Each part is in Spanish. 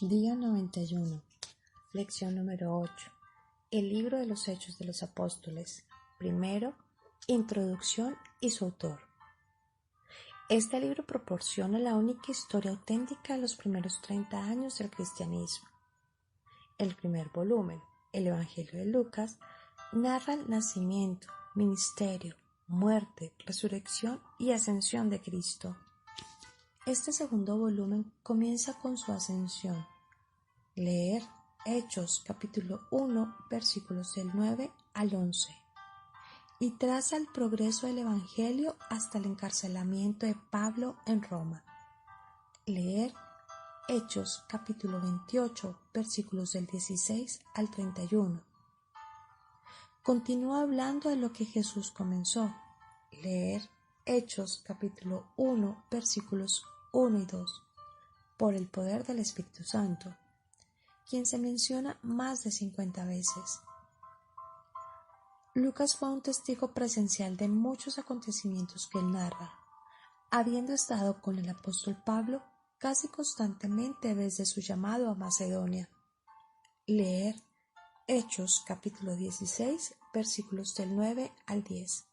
Día 91. Lección número 8. El libro de los Hechos de los Apóstoles. Primero, introducción y su autor. Este libro proporciona la única historia auténtica de los primeros 30 años del cristianismo. El primer volumen, el Evangelio de Lucas, narra el nacimiento, ministerio, muerte, resurrección y ascensión de Cristo. Este segundo volumen comienza con su ascensión. Leer Hechos capítulo 1 versículos del 9 al 11 y traza el progreso del Evangelio hasta el encarcelamiento de Pablo en Roma. Leer Hechos capítulo 28 versículos del 16 al 31. Continúa hablando de lo que Jesús comenzó. Leer Hechos capítulo 1 versículos 1 y 2 por el poder del Espíritu Santo, quien se menciona más de 50 veces. Lucas fue un testigo presencial de muchos acontecimientos que él narra, habiendo estado con el apóstol Pablo casi constantemente desde su llamado a Macedonia. Leer Hechos capítulo 16 versículos del 9 al 10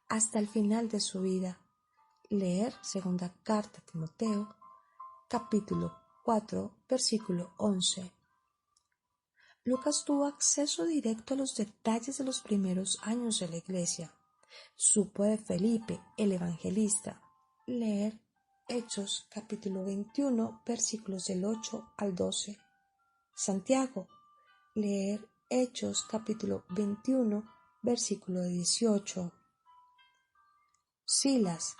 hasta el final de su vida. Leer segunda carta a Timoteo capítulo 4 versículo 11. Lucas tuvo acceso directo a los detalles de los primeros años de la Iglesia. Supo de Felipe, el evangelista. Leer Hechos capítulo 21 versículos del 8 al 12. Santiago. Leer Hechos capítulo 21 versículo 18. Silas.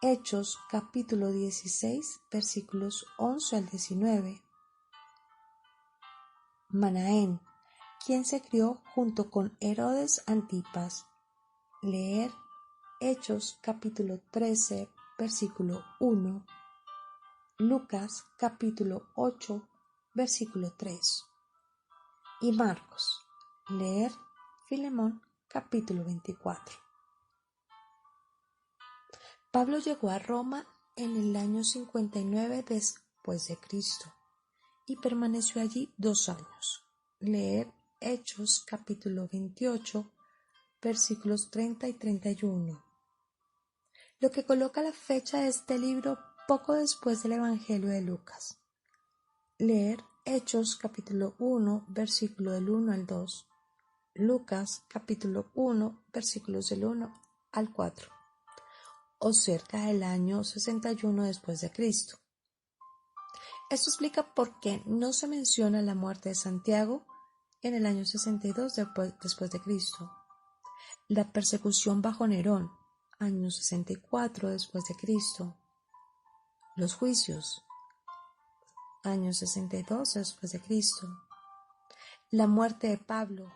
Hechos capítulo 16 versículos 11 al 19. Manaén, quien se crió junto con Herodes Antipas. Leer Hechos capítulo 13 versículo 1. Lucas capítulo 8 versículo 3. Y Marcos. Leer Filemón capítulo 24. Pablo llegó a Roma en el año 59 después de Cristo y permaneció allí 2 años. Leer Hechos capítulo 28 versículos 30 y 31. Lo que coloca la fecha de este libro poco después del Evangelio de Lucas. Leer Hechos capítulo 1 versículo del 1 al 2. Lucas capítulo 1 versículos del 1 al 4. O cerca del año 61 después de Cristo. Esto explica por qué no se menciona la muerte de Santiago en el año 62 después de Cristo, la persecución bajo Nerón, año 64 después de Cristo, los juicios, año 62 después de Cristo, la muerte de Pablo,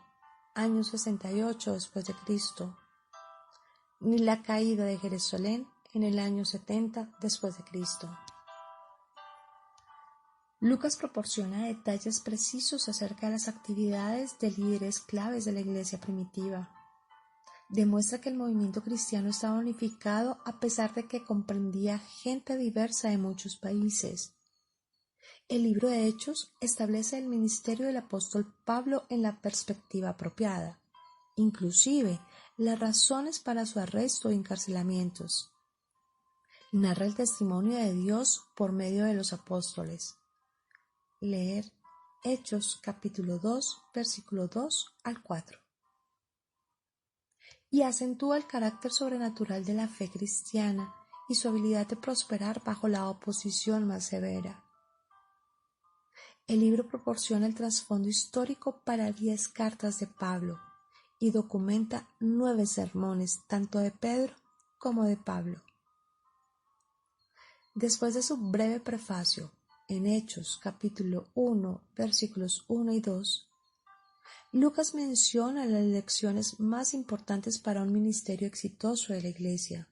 año 68 después de Cristo, ni la caída de Jerusalén en el año 70 después de Cristo. Lucas proporciona detalles precisos acerca de las actividades de líderes claves de la iglesia primitiva. Demuestra que el movimiento cristiano estaba unificado a pesar de que comprendía gente diversa de muchos países. El libro de Hechos establece el ministerio del apóstol Pablo en la perspectiva apropiada, inclusive las razones para su arresto y encarcelamientos. Narra el testimonio de Dios por medio de los apóstoles. Leer Hechos capítulo 2 versículo 2 al 4. Y acentúa el carácter sobrenatural de la fe cristiana y su habilidad de prosperar bajo la oposición más severa. El libro proporciona el trasfondo histórico para 10 cartas de Pablo y documenta 9 sermones tanto de Pedro como de Pablo. Después de su breve prefacio en Hechos capítulo 1 versículos 1 y 2, Lucas menciona las lecciones más importantes para un ministerio exitoso de la Iglesia.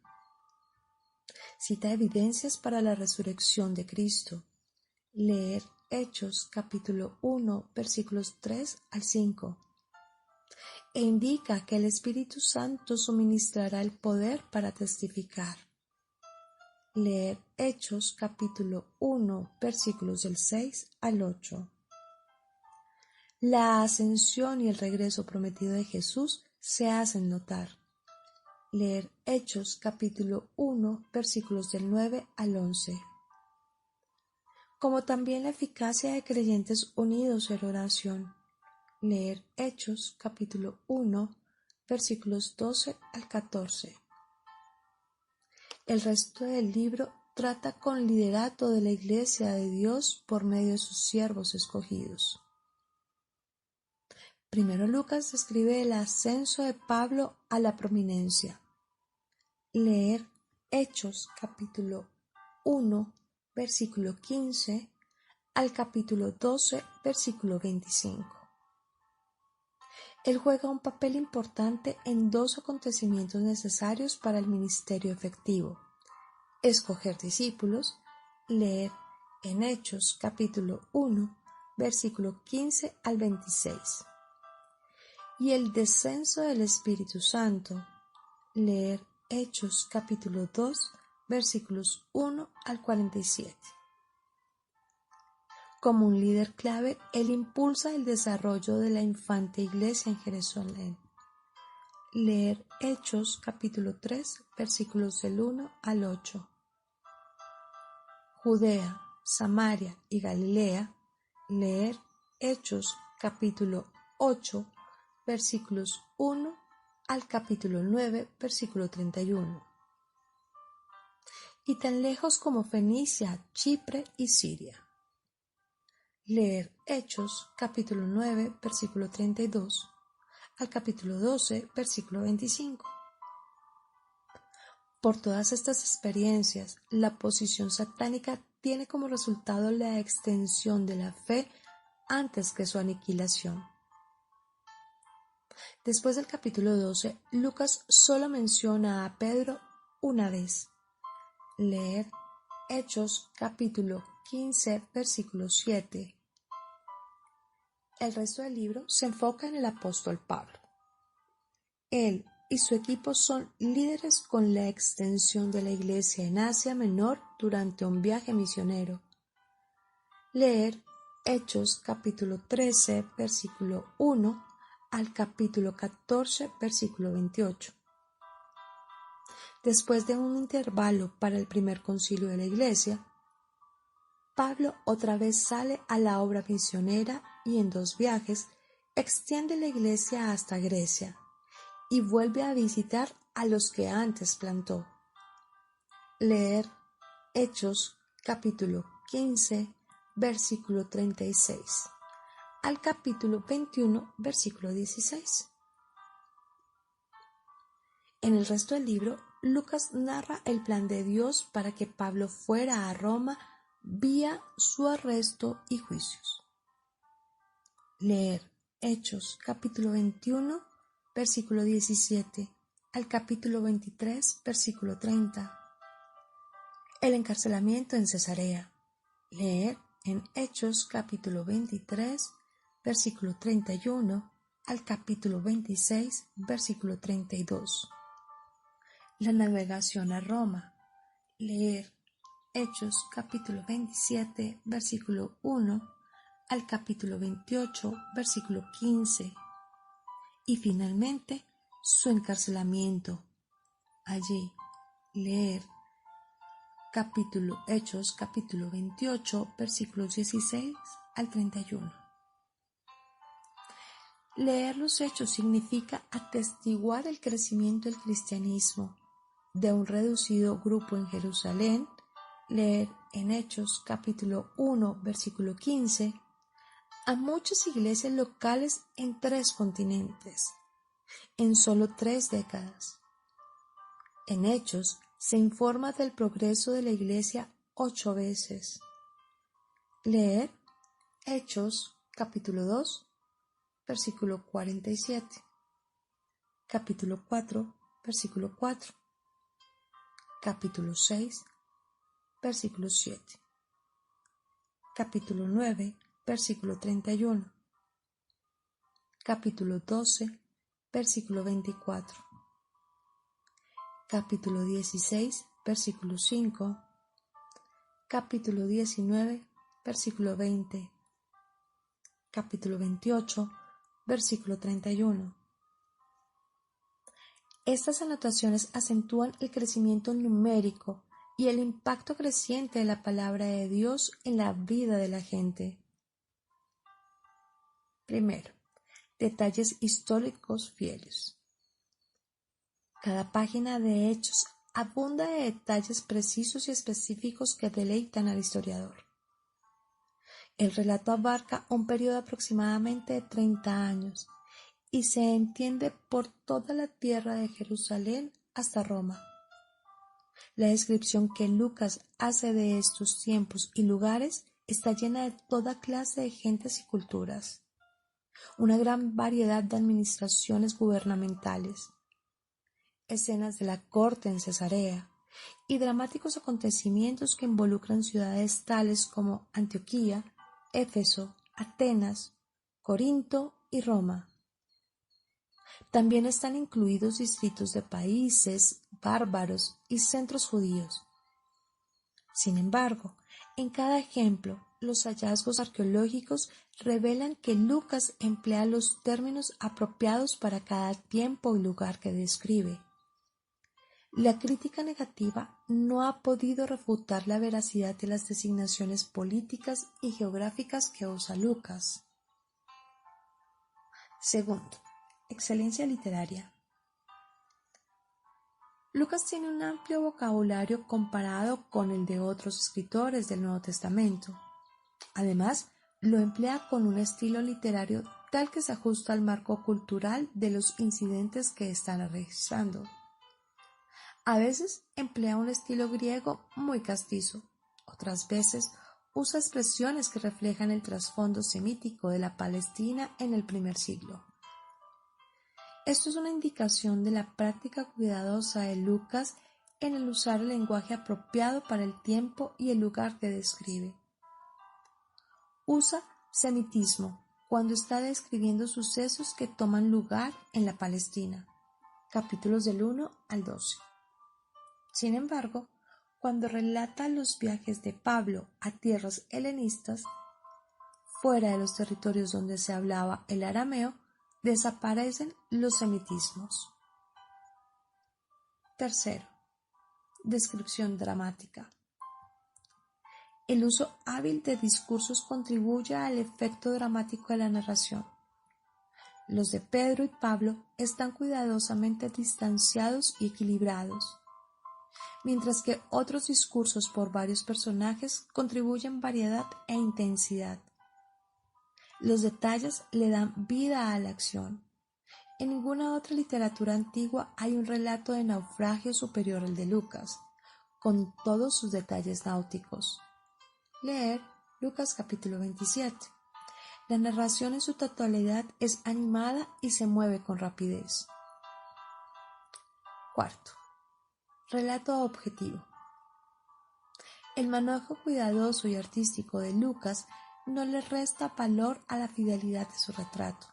Cita evidencias para la resurrección de Cristo. Leer Hechos capítulo 1 versículos 3 al 5. E indica que el Espíritu Santo suministrará el poder para testificar. Leer Hechos capítulo 1 versículos del 6 al 8. La ascensión y el regreso prometido de Jesús se hacen notar. Leer Hechos capítulo 1 versículos del 9 al 11. Como también la eficacia de creyentes unidos en oración. Leer Hechos capítulo 1 versículos 12 al 14. El resto del libro trata con liderato de la Iglesia de Dios por medio de sus siervos escogidos. Primero Lucas describe el ascenso de Pablo a la prominencia. Leer Hechos capítulo 1 versículo 15 al capítulo 12 versículo 25. Él juega un papel importante en dos acontecimientos necesarios para el ministerio efectivo: escoger discípulos, leer en Hechos capítulo 1 versículo 15 al 26, y el descenso del Espíritu Santo, leer Hechos capítulo 2 versículos 1 al 47. Como un líder clave, él impulsa el desarrollo de la infante iglesia en Jerusalén. Leer Hechos capítulo 3 versículos del 1 al 8. Judea, Samaria y Galilea. Leer Hechos capítulo 8 versículos 1 al capítulo 9 versículo 31. Y tan lejos como Fenicia, Chipre y Siria. Leer Hechos capítulo 9 versículo 32 al capítulo 12 versículo 25. Por todas estas experiencias, la posición satánica tiene como resultado la extensión de la fe antes que su aniquilación. Después del capítulo 12, Lucas solo menciona a Pedro una vez. Leer Hechos capítulo 15 versículo 7. El resto del libro se enfoca en el apóstol Pablo. Él y su equipo son líderes con la extensión de la iglesia en Asia Menor durante un viaje misionero. Leer Hechos capítulo 13 versículo 1 al capítulo 14 versículo 28. Después de un intervalo para el primer concilio de la iglesia, Pablo otra vez sale a la obra misionera y en 2 viajes extiende la iglesia hasta Grecia y vuelve a visitar a los que antes plantó. Leer Hechos capítulo 15 versículo 36 al capítulo 21 versículo 16. En el resto del libro, Lucas narra el plan de Dios para que Pablo fuera a Roma vía su arresto y juicios. Leer Hechos capítulo 21 versículo 17 al capítulo 23 versículo 30. El encarcelamiento en Cesarea. Leer en Hechos capítulo 23 versículo 31 al capítulo 26 versículo 32. La navegación a Roma. Leer Hechos capítulo 27 versículo 1 al capítulo 28 versículo 15. Y finalmente su encarcelamiento. Allí leer Hechos capítulo 28 versículos 16 al 31. Leer los Hechos significa atestiguar el crecimiento del cristianismo de un reducido grupo en Jerusalén. Leer en Hechos capítulo 1 versículo 15 a muchas iglesias locales en 3 continentes, en solo 3 décadas. En Hechos se informa del progreso de la iglesia 8 veces. Leer Hechos capítulo 2 versículo 47, capítulo 4 versículo 4, capítulo 6 versículo 7, capítulo 9 versículo 31, capítulo 12 versículo 24, capítulo 16 versículo 5, capítulo 19, versículo 20, capítulo 28, versículo 31. Estas anotaciones acentúan el crecimiento numérico y el impacto creciente de la palabra de Dios en la vida de la gente. Primero, detalles históricos fieles. Cada página de Hechos abunda de detalles precisos y específicos que deleitan al historiador. El relato abarca un periodo aproximadamente de 30 años y se entiende por toda la tierra de Jerusalén hasta Roma. La descripción que Lucas hace de estos tiempos y lugares está llena de toda clase de gentes y culturas, una gran variedad de administraciones gubernamentales, escenas de la corte en Cesarea y dramáticos acontecimientos que involucran ciudades tales como Antioquía, Éfeso, Atenas, Corinto y Roma. También están incluidos distritos de países bárbaros y centros judíos. Sin embargo, en cada ejemplo, los hallazgos arqueológicos revelan que Lucas emplea los términos apropiados para cada tiempo y lugar que describe. La crítica negativa no ha podido refutar la veracidad de las designaciones políticas y geográficas que usa Lucas. Segundo, excelencia literaria. Lucas tiene un amplio vocabulario comparado con el de otros escritores del Nuevo Testamento. Además, lo emplea con un estilo literario tal que se ajusta al marco cultural de los incidentes que están registrando. A veces emplea un estilo griego muy castizo, otras veces usa expresiones que reflejan el trasfondo semítico de la Palestina en el primer siglo. Esto es una indicación de la práctica cuidadosa de Lucas en el usar el lenguaje apropiado para el tiempo y el lugar que describe. Usa semitismo cuando está describiendo sucesos que toman lugar en la Palestina, capítulos del 1 al 12. Sin embargo, cuando relata los viajes de Pablo a tierras helenistas, fuera de los territorios donde se hablaba el arameo, desaparecen los semitismos. Tercero, descripción dramática. El uso hábil de discursos contribuye al efecto dramático de la narración. Los de Pedro y Pablo están cuidadosamente distanciados y equilibrados, mientras que otros discursos por varios personajes contribuyen variedad e intensidad. Los detalles le dan vida a la acción. En ninguna otra literatura antigua hay un relato de naufragio superior al de Lucas, con todos sus detalles náuticos. Leer Lucas capítulo 27. La narración en su totalidad es animada y se mueve con rapidez. Cuarto, relato objetivo. El manejo cuidadoso y artístico de Lucas no le resta valor a la fidelidad de su retrato.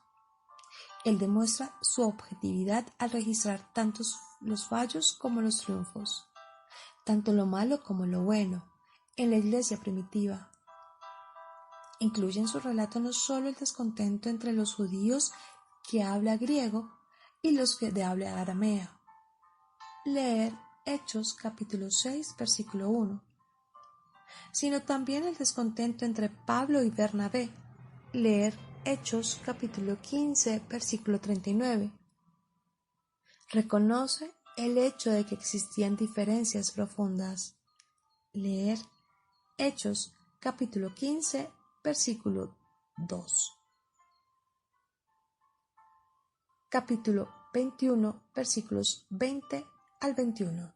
Él demuestra su objetividad al registrar tanto los fallos como los triunfos, tanto lo malo como lo bueno, en la iglesia primitiva. Incluye en su relato no solo el descontento entre los judíos que habla griego y los que de habla aramea. Leer Hechos capítulo 6 versículo 1. Sino también el descontento entre Pablo y Bernabé. Leer Hechos capítulo 15 versículo 39. Reconoce el hecho de que existían diferencias profundas. Leer Hechos capítulo 15 versículo 2. Capítulo 21 versículos 20 al 21.